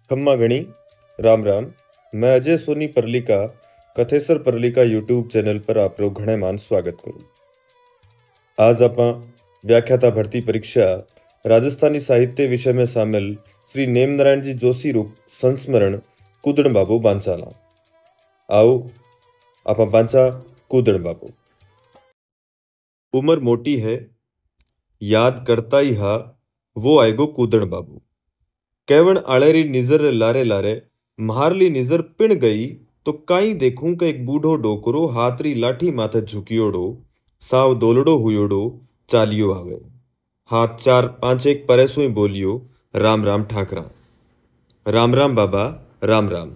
खम्मा गणी राम राम। मैं अजय सोनी परलिका कथेसर परलिका यूट्यूब चैनल पर आप लोग घणे मान स्वागत करूँ। आज आप व्याख्याता भर्ती परीक्षा राजस्थानी साहित्य विषय में शामिल श्री नेमनारायण जी जोशी रूप संस्मरण कूदण बाबू बांचाला। आओ आप बांचा कूदण बाबू। उम्र मोटी है याद करता ही हा वो आएगो कूदण बाबू। केवण आड़ेरी निजर लारे लारे महारली निजर पिण गई तो काई देखूं कि एक बूढ़ो डोकरो हाथरी लाठी माथे झुकियोड़ो साव दोलड़ो हुयोड़ो चालियो आवे। हाथ चार पांच एक परेसु ही बोलियो राम राम ठाकरा। राम राम बाबा राम राम।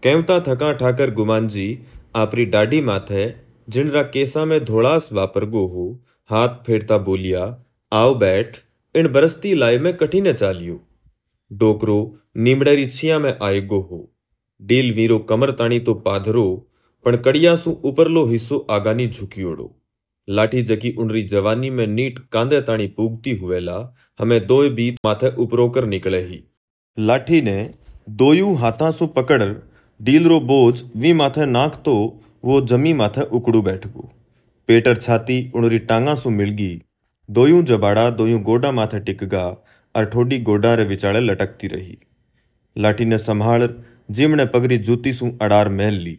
केवता थका ठाकर गुमान जी आपरी डाढ़ी माथे जिनरा केसा में धोड़ास वापर गो हो हाथ फेरता बोलिया आओ बैठ इन बरसती लाई में कठिन चालियो। डोकरो नीमड़ेरी छिया में आएगो हो डील वीरो कमर ताणी तो पाधरो पण कड़ियासु उपरलो हिस्सो आगानी झुकियोड़ो। लाठी जकी उनरी जवानी में नीट कांदे ताणी पूगती हुएला हमें दोय बीत माथे उपरोकर निकले ही। लाठी ने दोयू हाथा सु पकड़ डील रो बोझ वी माथे नाक तो वो जमी माथे उकड़ू बैठगो। पेटर छाती उनरी टांगा सु मिलगी दोयू जबाड़ा दोयू गोडा माथे टिकगा और ठोडी गोडा रे विचाले लटकती रही। लाठी ने संभाल जिमने पगरी जूती सु अडार महल ली।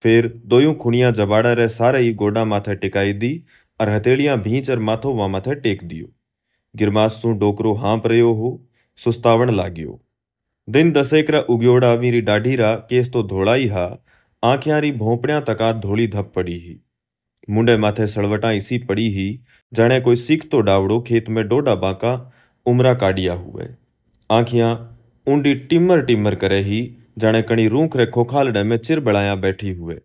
फिर दोयू खुणिया जबाड़ा रे सारे ही गोडा माथे टिकाई दी और हथेलियां भींच और माथो वा माथे टेक दियो। गिरमास सु डोकरो हाँप रह्यो हो सुस्तावण लाग्यो। दिन दसेकरा उग्योड़ा वीरी डाढ़ीरा केस तो धोड़ाई हा आंखियारी भोंपड़िया तका धोली धप पड़ी ही। मुंडे माथे सड़वटा इसी पड़ी ही जाने कोई सीख तो डावड़ो खेत में डोडा बांका उमरा काडिया हुए। आंखियां ऊंडी टिमर टिमर करे ही जाने कणी रूख रे खोखालड़े में चिर बड़ाया बैठी हुए।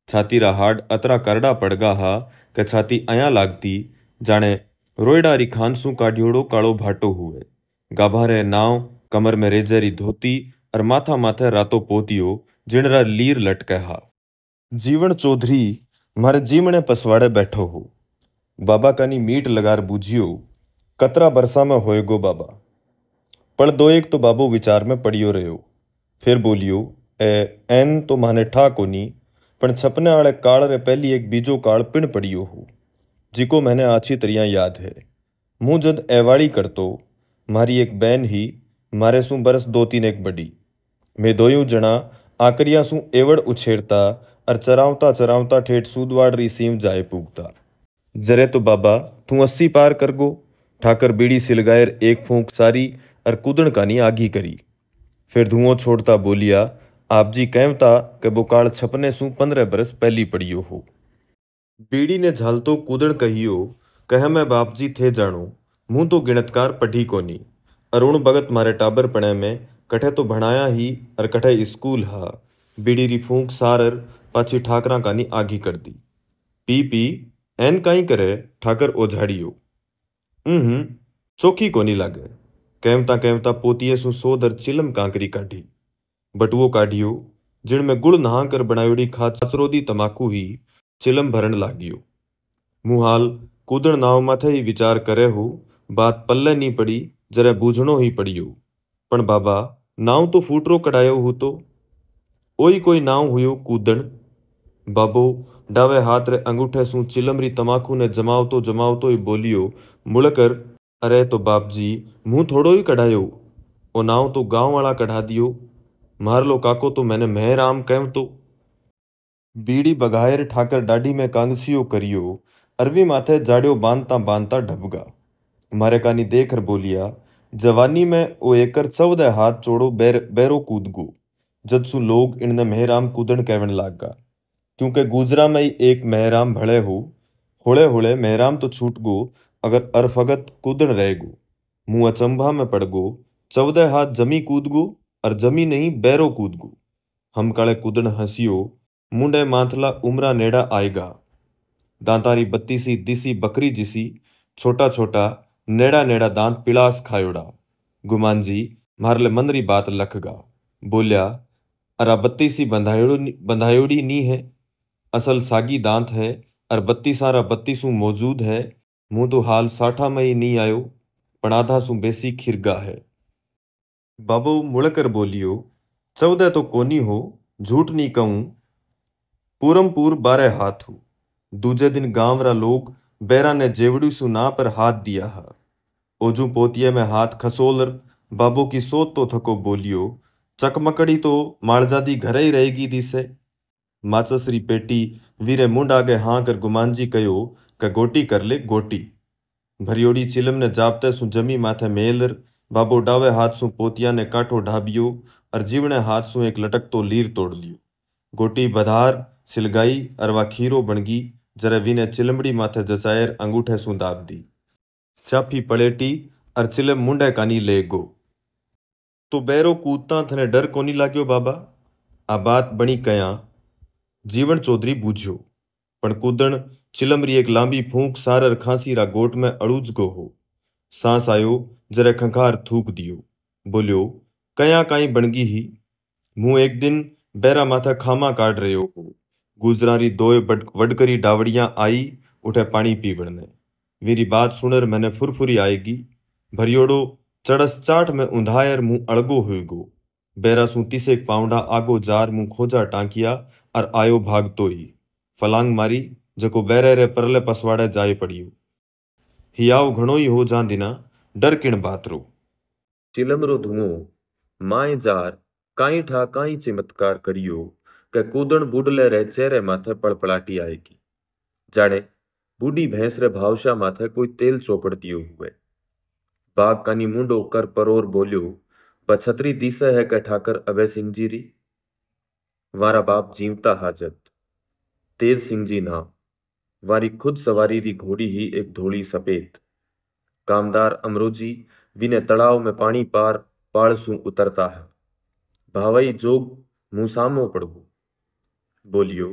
छाती रा हाड अतरा करड़ा पड़गा हा के छाती अया लागती जाने रोयडारी खानसू काढ़ियोड़ो कालो भाटो हुए। गाभा रे नाव कमर में रेजेरी धोती और माथा माथे रातो पोतियो जिणरा लीर लटके हा। जीवन चौधरी मारे जीमने पसवाड़े बैठो हो। बाबा कानी मीट लगार बूझियो कतरा बरसा में होएगो बाबा। पण दो एक तो बाबू विचार में पड़ियो रहो। फिर बोलियो एन तो माने ठा कोनी पण छपने आले काल रे पहली एक बीजो काल पिण पड़ियो हो जिको मैंने आछी तरिया याद है। मुँह जद एवाड़ी करतो मारी एक बहन ही मारे सू बरस दो तीन एक बड़ी। मैं दोयूं जणा आकरिया सू एवड़ उछेरता और चरावता चरावता ठेठ सूदवाड़ री सीम जाए पूगता। जरे तो बाबा तू 80 पार कर गो। ठाकर बीड़ी सिलगायर एक फूंक सारी और कूदण कानी आगी करी। फिर धुआं छोड़ता बोलिया आप जी कहता के बुकाल छपने सू 15 बरस पहली पड़ियो हो। बीड़ी ने झालतो कूदण कहियो कह मैं बाप जी थे जानो मुँह तो गिणतकार पढ़ी कोनी। अरुण भगत मारे टाबर पणे में कठे तो भणाया ही और कठे स्कूल हा। बीड़ी री फूंक सारर पाछी ठाकरा कानी आगी कर दी। पी पी एन काई करे ठाकर ओझाड़ियो। चोखी कोनी लागे। कहता पोतिये सु सोदर चिलम कांकरी काढ़ी। बटुओ काढ़ियो जिण में गुड़ नहा कर बनायोड़ी खाचरोदी तमाकू ही चिलम भरण लागियो। मुहाल कूदण नाव माथे ही विचार करे हो बात पल्ले नी पड़ी जरे बूझणो ही पड़ियो। पण बाबा नाव तो फूटरो कढ़ायो हो तो ओई कोई नाव हुयो कूदण। बाबो डावे हाथ रे अंगूठे सू चिलमरी तमाकू ने जमावतो ही बोलियो मुड़कर अरे तो बाप जी मुँह थोड़ो ही कढ़ायो ओ नाव तो गांव वाला कढ़ा दियो। मारलो काको तो मैंने मेहराम कह तो। बीड़ी बघायर ठाकर डाढ़ी में कांगसियो करियो अरवी माथे जाड़ियो बांधता बांधता ढबगा। मारे कानी देखकर बोलिया जवानी में ओ एकर 14 हाथ चोड़ो बैरो कूदगो। जदसु लोग इनने मेहराम कूदण कहवन लागगा क्योंकि गुजरा में ही एक मेहराम भले हो। होले होले मेहराम तो छूट गो अगर अरफगत कूदण रहेगो। मुँह अचंभा में पड़ गो 14 हाथ जमी कूदगो और जमी नहीं बैरो कूदगो। हम काले कूदण हंसियो मुंडे माथला उमरा नेड़ा आएगा। दांतारी बत्ती सी दिसी बकरी जिसी छोटा छोटा नेड़ा नेड़ा दांत पिलास खायोड़ा। गुमान जी मारले मनरी बात लखगा बोलिया अरा बत्ती सी बंधायोड़ी नी है असल सागी दांत है और बत्ती सारा बत्ती सू मौजूद है। मुँह तो हाल साठा में ही नहीं आयो पण आधा सू बेसी खिरगा है। बाबू मुड़कर बोलियो, 14 तो कोनी हो, झूठ नहीं कहूं, पूरमपूर 12 हाथ हो। दूजे दिन गांव रा लोग बैरा ने जेवड़ू सु ना पर हाथ दिया हा। ओजू पोतिये में हाथ खसोलर बाबू की सोत तो थको बोलियो, चकमकड़ी तो मालजादी घरे ही रहेगी दिसे। माचसरी पेटी वीरे मुंड आगे हाँ कर गुमानजी कयो क गोटी कर ले गोटी। भरियोड़ी चिलम ने जापते सु जमी माथे मेलर बाबो डावे हाथ सु पोतिया ने काठो ढाबियो और जीवने हाथ सु एक लटक तो लीर तोड़ लियो। गोटी बधार सिलगाई और वा खीरो बनगी जरे वीने चिलमड़ी माथे जचायर अंगूठे सु दाब दी। स्याफी पलेटी और चिलम मुंडे कानी ले गो। तो बैरो कूदता थने डर कोनी लाग्यो बाबा। आ बात बणी कया जीवन चौधरी बूझ्यो पण कूदण चिलमरी एक लांबी फूंक सारर खांसी रा गोट में अड़ूज गो हो। सांस आयो जरे खंखार थूक दियो, बोलियो कया काई बनगी ही। मुंह एक दिन बैरा माथा खामा काट रहो हो। गुजरारी दोय वडकरी डावड़ियां आई उठे पानी पीवण ने। मेरी बात सुनर मैंने फुरफुरी आएगी। भरियोड़ो चड़स चाट में उंधायर मुंह अड़गो हुई गो। बैरा सू 30 पाउंडा आगो जार मुंह खोजा टांकिया और आयो भागतो ही। फलांग मारी जको बैरे रे परले पसवाड़े जाए पड़ियो। हियाव घणो ही हो जा दिना डर किण बात रो। चिलमरो धुओं माए जार काई ठा काई चमत्कार करियो के कूदण बूडले रे चेहरे माथे पड़पड़ाटी आएगी। जाने बूढ़ी भैंस रे भावशा माथे कोई तेल चौपड़तियो हुए। बाग कानी मुंडो कर परोर बोलियो, पछतरी दिसे है के ठाकर अभय सिंह जी री। वारा बाप जीवता हाजत तेज सिंह जी ना। वारी खुद सवारी री घोड़ी ही एक धोली सफेद। कामदार अमरोजी विने तड़ाव में पानी पार पाड़सू उतरता है। भावई जोग मुंह सामो पड़गो। बोलियो,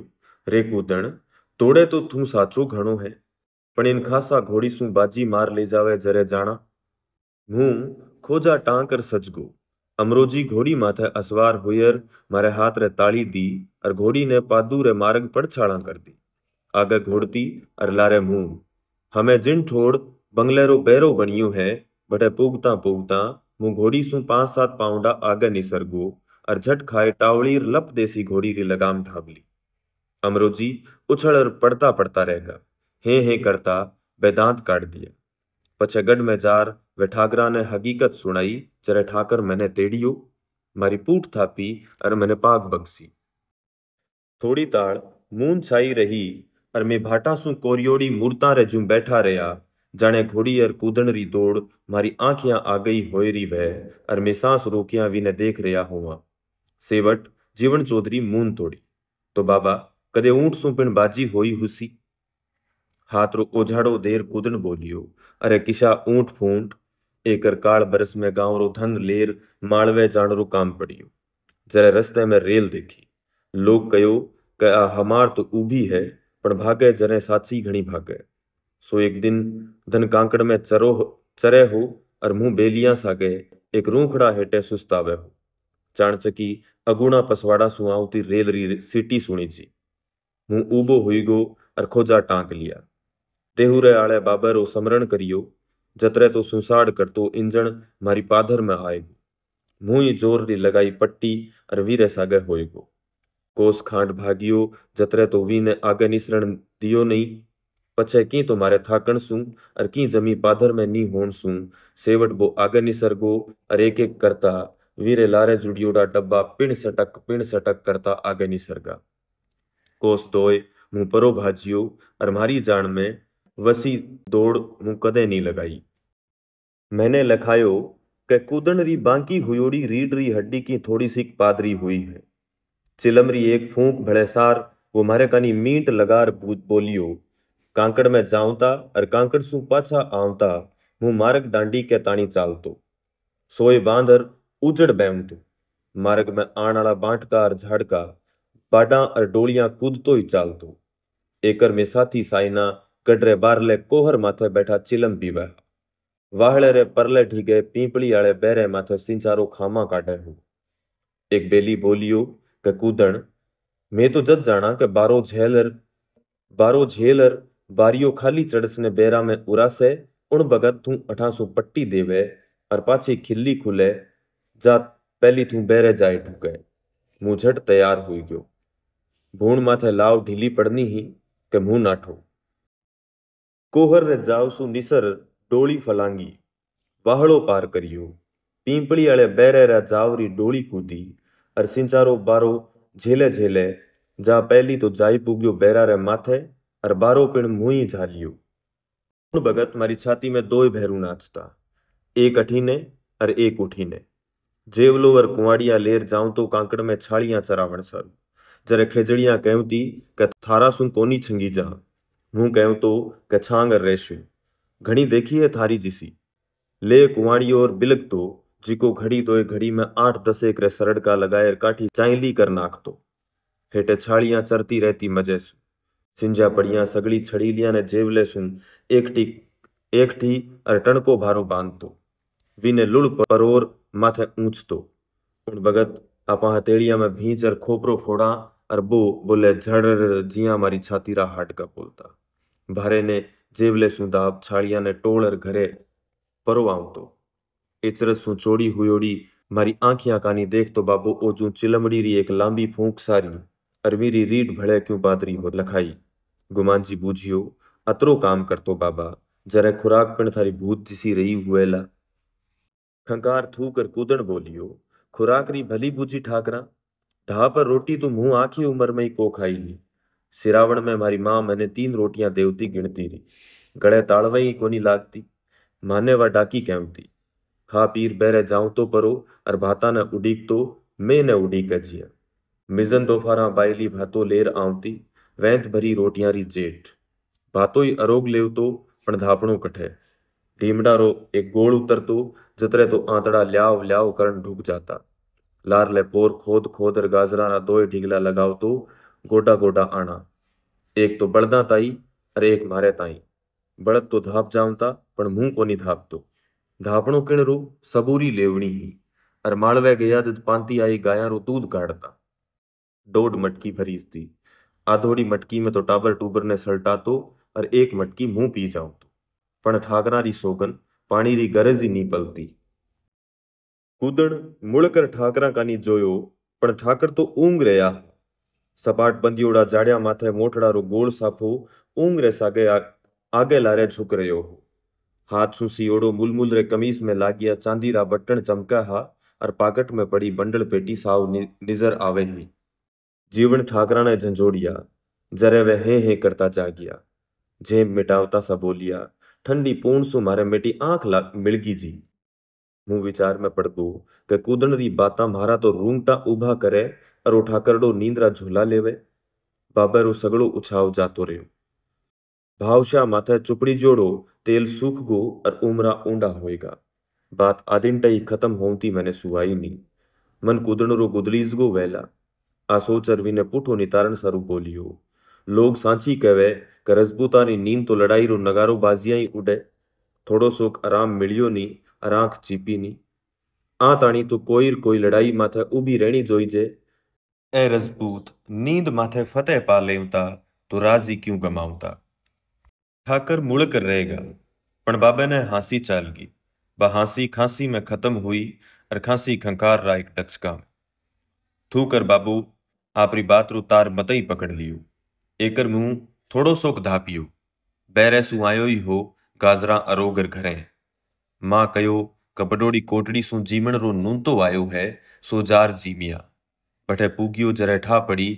रे कूदण तोड़े तो तू साचो घणो है पण इन खासा घोड़ी सू बाजी मार ले जावे जरे जाना। मुंह खोजा टांकर सजगो। अमरोजी घोड़ी माथे असवार हुयर मारे हाथ रे ताली दी और घोड़ी ने पादू रे मार्ग पर छाला कर दी। आगे घोड़ती और लारे मुंह हमें जिन छोड़ बंगलेरो बैरो बनियो है बटे पूगता पूगता मुंह घोड़ी सू 5-7 पाउंडा आगे निसरगो और झट खाए टावड़ी लप देसी घोड़ी री लगाम ढाबली। अमरोजी उछल और पड़ता पड़ता रहेगा। हे करता बेदांत काट दिया। पछे गढ़ में जार वे ठाकरा ने हकीकत सुनाई जरे ठाकर मैंने तेड़ियो मारी पूठ थापी और मैंने पाग बगसी। थोड़ी ताड़ मून छाई रही और मैं भाटा सू कोरियोड़ी मूर्ता रे जू बैठा रहा जाने घोड़ी और कूदण री दौड़ मारी आंखियां आ गई होयरी वह और मैं सांस रोकिया वीने देख रहा हुआ। सेवट जीवन चौधरी मून तोड़ी तो बाबा कदे ऊंट सू पिण बाजी होई हुसी। हाथ रो ओझाड़ो देर कूदन बोलियो, अरे किशा ऊंट फूंट एकर काल बरस में गांव रो धन लेर मालवे जान रो काम पड़ियो। जरे रस्ते में रेल देखी। लोग कयो कि आ हमार तो ऊभी है पण भागे जरे साची घणी भागे। सो एक दिन धन कांकड़ में चरे हो और मुंह बेलियां सागे एक रूखड़ा हेटे सुस्तावे हो। चाणचकी अगुणा पसवाड़ा सु आवती रेल री सीटी सुनी जी। मुंह ऊबो हुई गो और खोजा टांक लिया। तेहुरे आले बाबरो समरण करियो जतरे तो सुसाड़ कर तो इंजण मारी पाधर में आएगो। मुंह जोर री लगाई पट्टी और वीरे सागे होएगो। कोस खांड भागियो जतरे तो वीने आगे निसरण दियो नहीं। पछे की तो मारे थाकण सू और की जमी पाधर में नी होण सू सेवट बो आगे निसरगो और एक एक करता वीरे लारे जुड़ियोड़ा डब्बा पिण सटक करता आगे निसरगा। कोस दोय मुंह परो भाजियो और मारी जान में वसी दौड़ मुंह कदे नहीं लगाई। मैंने लखायो कि कूदण री बांकी हुयोड़ी रीढ़ री हड्डी की थोड़ी सी पादरी हुई है। चिलमरी एक फूंक भड़ेसार वो मारे कानी मीट लगार बोलियो, कांकड़ में जाऊता और कांकड़ सू पाछा आवता मुंह मार्ग डांडी के ताणी चालतो। सोए बांधर उजड़ बैमतो। मार्ग में आण आला बांटका और झाड़का बाडा और डोलियां कूदतो ही चालतो। एकर में साथी साइना कडरे बारले कोहर माथे बैठा चिलम पीवे। वाहले रे परले ढीगे पीपली आले बैरे माथे सिंचारो खामा काटे हो। एक बेली बोलियो के कूदण मैं तो जद जाना के बारो झेलर बारियो खाली चड़स ने बेरा में उरासे उन बगत तू अठासू पट्टी देवे और पाछी खिल्ली खुले जा पहली तू बेरे जाए ढुके। मुं झट तैयार हुई गयो। भूण माथे लाव ढीली पड़नी ही के मुंह नाठो। कोहर रे जाव सु निसर डोली फलांगी वाहड़ो पार करियो। पींपड़ी आले बैरे रा जावरी डोली कूदी और सिंचारो बारो झेले झेले जा पहली तो जाई पुग्यो बैरा रे माथे और बारो पिण मुई झालियो। भगत मारी छाती में दो भैरू नाचता, एक अठीने और एक उठीने। जेवलो और कुंवाड़िया लेर जाऊं तो कांकड़ में छालियां चरावण सर। जरे खेजड़ियां कहती के थारा सुन कोनी छंगी जा। हूं कहूं तो के छांग रेशु घणी देखी है थारी जिसी। ले कुंवाड़ी और बिलक तो जिको घड़ी दोए घड़ी में 8-10 एकरे सरड़का लगाए काठी चाइली कर नाखतो। हेटे छालियां चरती रहती मजे सु। सिंजा पड़ियां सगड़ी छड़ीलियां ने जेवले सुन एक ठी और टणको भारो बांधतो। वीने लुड़ परोर माथे ऊंचतो। उन भगत आपा हथेलिया में भींच और खोपरो फोड़ा और बो बोले झड़ जिया मारी छाती रा हाट का बोलता। भारे ने जेवले सुदाब छालिया ने टोल और घरे परो आवतो। इचरत सु चोड़ी हुयोड़ी मारी आंखियां कानी देख तो बाबू ओजू चिलमड़ी री एक लांबी फूंक सारी अरवीरी रीढ़ भले क्यों बादरी हो लखाई। गुमान जी बूझियो अतरो काम करतो बाबा जरे खुराक पिण थारी भूत जिसी रही हुएला। खंकार थू कर कूदन बोलियो खुराक री भली बूझी ठाकरा ढा पर रोटी तो मुंह आखी उम्र में ही को खाई ली। सिरावण में मारी माँ मैंने 3 रोटियां देवती गिनती री गड़े ताड़वई ही कोनी लागती। माने व डाकी कहती खा पीर बेरे जाऊं तो परो और भाता न उडीक तो मैं न उडीक जिया। मिजन दोफारा बायली भातो लेर आवती वैंत भरी रोटियां री जेठ भातो ही अरोग लेव तो पण धापणो कठे। ढीमड़ा रो एक गोल उतरतो जतरे तो आंतड़ा ल्याव ल्याव करन ढुक जाता। लारले पोर खोद खोद और गाजरा ना दोए ढीगला लगाव तो गोडा गोडा आना। एक तो बड़दा ताई और एक मारे ताई। बड़द तो धाप जावता पण मुंह कोनी धापतो। धापणो किणरू सबूरी लेवणी ही और माळवे गया जद पांती आई गाया रो दूध काढ़ता। 1.5 मटकी भरीज दी। आधोड़ी मटकी में तो टाबर टूबर ने सल्टा तो और एक मटकी मुंह पी जाऊं तो पण ठाकरा री सोगन पानी री गरज ही नी पलती। कूदण मुड़कर ठाकरा कानी जोयो पण ठाकर तो ऊंग रया। सपाट बंदियोड़ा जाड़िया माथे मोटड़ा रो गोल साफो ऊंग रे सागे आगे लारे झुक रयो हो। हाथ सु सियोड़ो मुलमुल रे कमीज में लागिया चांदी रा बटन चमका हा और पाकट में पड़ी बंडल पेटी साव निजर आवे ही। जीवन ठाकरा ने झंझोड़िया जरे वे हे करता जागिया। झेम मिटावता सा बोलिया ठंडी पूर्ण सु मारे मिटी आंख मिलगी जी। मुंह विचार में पड़ गो के कूदन री बाता मारा तो रूंगटा उभा करे और उठा करडो नींदरा झूला लेवे। बाबर रो सगड़ो उछाव जातो रहो। भावशाह माथे चुपड़ी जोड़ो तेल सूख गो और उमरा ऊंडा होएगा। बात आदिनटा ही खत्म होती मैंने सुवाई नी। मन कूदन रो गुदलीज गो वेला। आसोच अरवी ने पुठो नितारण सारू बोलियो लोग सांची कहवे कि रजपूतानी नींद तो लड़ाई रो नगारो बाजियां ही उड़े। थोड़ो सोक आराम मिलियो नी और आंख चीपी नी। आ ताणी तो कोई लड़ाई माथे उभी रहनी जोईजे। ए रजपूत नींद माथे फतेह पा लेवता तो राजी क्यों गमावता। ठाकर मुड़ कर रहेगा पण बाबे ने हांसी चालगी। बा हांसी खांसी में खत्म हुई और खांसी खंकार रा एक टचका में। थू कर बाबू आपरी बात रू तार मतई पकड़ लियो। एकर मुंह थोड़ो सोक धापियो। बैरे सु आयो ही हो गाजरा अरोगर घरे। मां कयो कपडोड़ी कोटड़ी सु जीमण रो नून तो आयो है सो जार जीमिया। बठे पूगियो जरे ठा पड़ी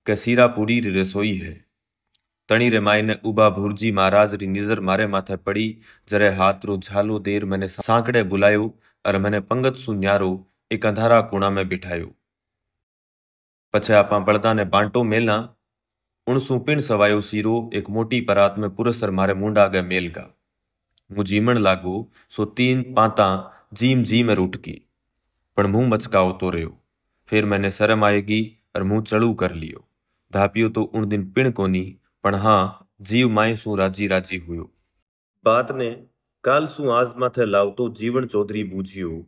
के सीरा पूड़ी री रसोई है। तणी रे माई ने उबा भुरजी महाराज री निजर मारे माथे पड़ी जरे हाथ रो झालो देर मैंने सांकड़े बुलायो और मैंने पंगत सु न्यारो एक अंधारा कुणा में बिठायो। पछे आपा बड़दा ने बांटो मेला उणसू पिण सवायो सीरो एक मोटी परात में पुरसर मारे मुंडा आगे मेलगा। मुँ जीमण लागो सो 3 पांता जीम जी में रुटकी पण मुंह मचकाओ तो रहो। फिर मैंने शर्म आएगी और मुंह चढ़ू कर लियो। धापियो तो उन दिन पिण कोनी पण हाँ जीव माए सू राजी राजी हुयो। बात ने काल सू आज माथे लावतो जीवन चौधरी बूझियो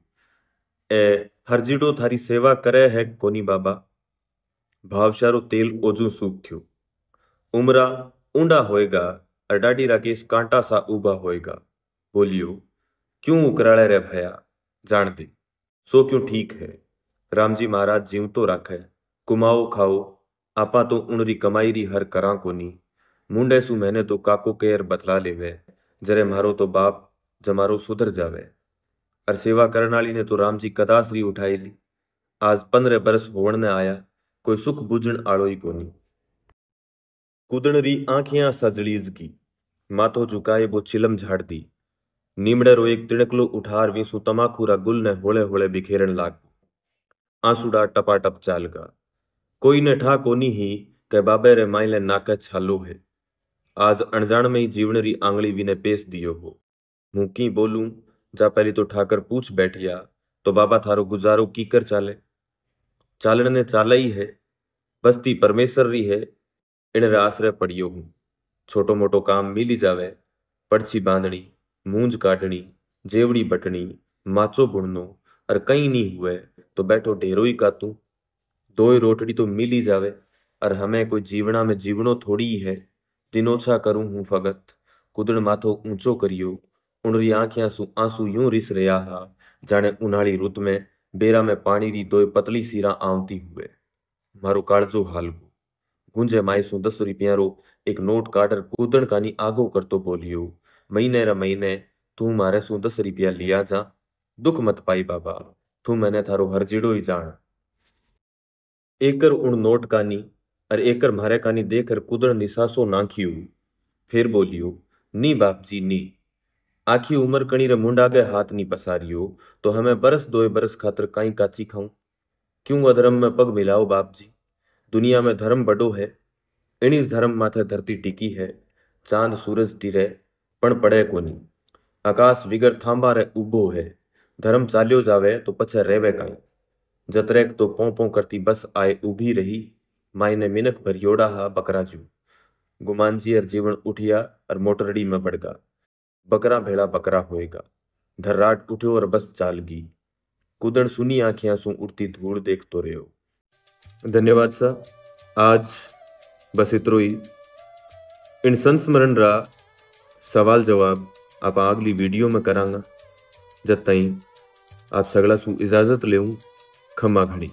ए हरजीडो थारी सेवा करे है कोनी बाबा। भावशारो तेल ओजू सूख थयो। उमरा ऊंडा होएगा और डाडी राकेश कांटा सा उबा होएगा। बोलियो क्यों उकराड़े रे भया जान दे। सो क्यों ठीक है। राम जी महाराज जीव तो राखे, कुमाओ खाओ, आपा तो उनरी कमाई री हर करा कोनी। मुंडे सु मैंने तो काको केर बतला लेवे, जरे मारो तो बाप जमारो सुधर जावे। और सेवा करने वाली ने तो राम जी कदास री उठाई ली। आज 15 बरस होवण ने आया, कोई सुख बुझण आड़ो ही कोनी। कूदण री आंखियां सजलीज की, माथो झुकाए वो चिलम झाड़ दी। नीमड़े रो एक तिणकलो उठार वीसू तमाकू रा गुल ने होले होले बिखेरन लाग। आंसुडा टपाटप चाल गा। कोई ने ठा कोनी ही के बाबे रे माइले नाके छालो है। आज अनजान में ही जीवन री आंगली विने पेश दियो हो। हूँ की बोलूं, जा पहली तो ठाकर पूछ बैठिया, तो बाबा थारो गुजारो की कर चाले। चालन ने चाला ही है, बस्ती परमेश्वर री है, इन रे आश्रय पड़ियो हूँ। छोटो मोटो काम मिली जावे, पड़छी बांधनी, मूंज काटनी, जेवड़ी बटनी, माचो बुननो, और कहीं नहीं हुए तो बैठो ढेरो ही कातू। दोय रोटड़ी तो मिली जावे, और हमें कोई जीवना में जीवनो थोड़ी ही है। दिनोछा करूं हूँ फगत, कुदड़ माथो ऊंचो करियो। उनरी आंखियां सु आंसू यूं रिस रहा हा, जाने उन्हाड़ी रुत में बेरा में पानी री दोय पतली सीरा आवती हुए। मारो काळजो हालगो। गुंजे मायसू 10 रुपया रो एक नोट काढर कूदण कानी आगो करतो बोलियो, महीने रा महीने तू मारे सू 10 रुपया लिया जा। दुख मत पाई बाबा, तू मैंने थारो हरजिड़ो ही जान। एकर उन नोट कानी और एकर म्हारे कानी देकर कूदण निसासो नाखियो। फिर बोलियो, नी बाप जी नी। आखी उम्र कणी रे मुंडा के हाथ नी पसारियो, तो हमें बरस दोय बरस खातर काई काची खाऊं। क्यों अधर्म में पग मिलाओ बाप जी। दुनिया में धर्म बड़ो है, इन्हीं धर्म माथे धरती टिकी है। चांद सूरज टिरे पण पड़े कोनी, आकाश विगर थांबा रे उबो है। धर्म चाल्यो जावे तो पछे रेवे काई। जतरेक तो पों पों करती बस आए उभी रही, मायने मिनक भरियोड़ा हा बकरा जू। गुमान जी अर जीवन उठिया और मोटरडी में बढ़गा। बकरा भेड़ा बकरा होएगा। धर्राट उठ्यो और बस चाल गी। कुदण सुनी आंखियां सू उड़ती धूड़ देख तो रहो। धन्यवाद सा। आज बस इतरो ही। इन संस्मरण रा सवाल जवाब आप अगली वीडियो में करांगा। जब ताई आप सगला सू इजाजत लेऊं, खम्मा घड़ी।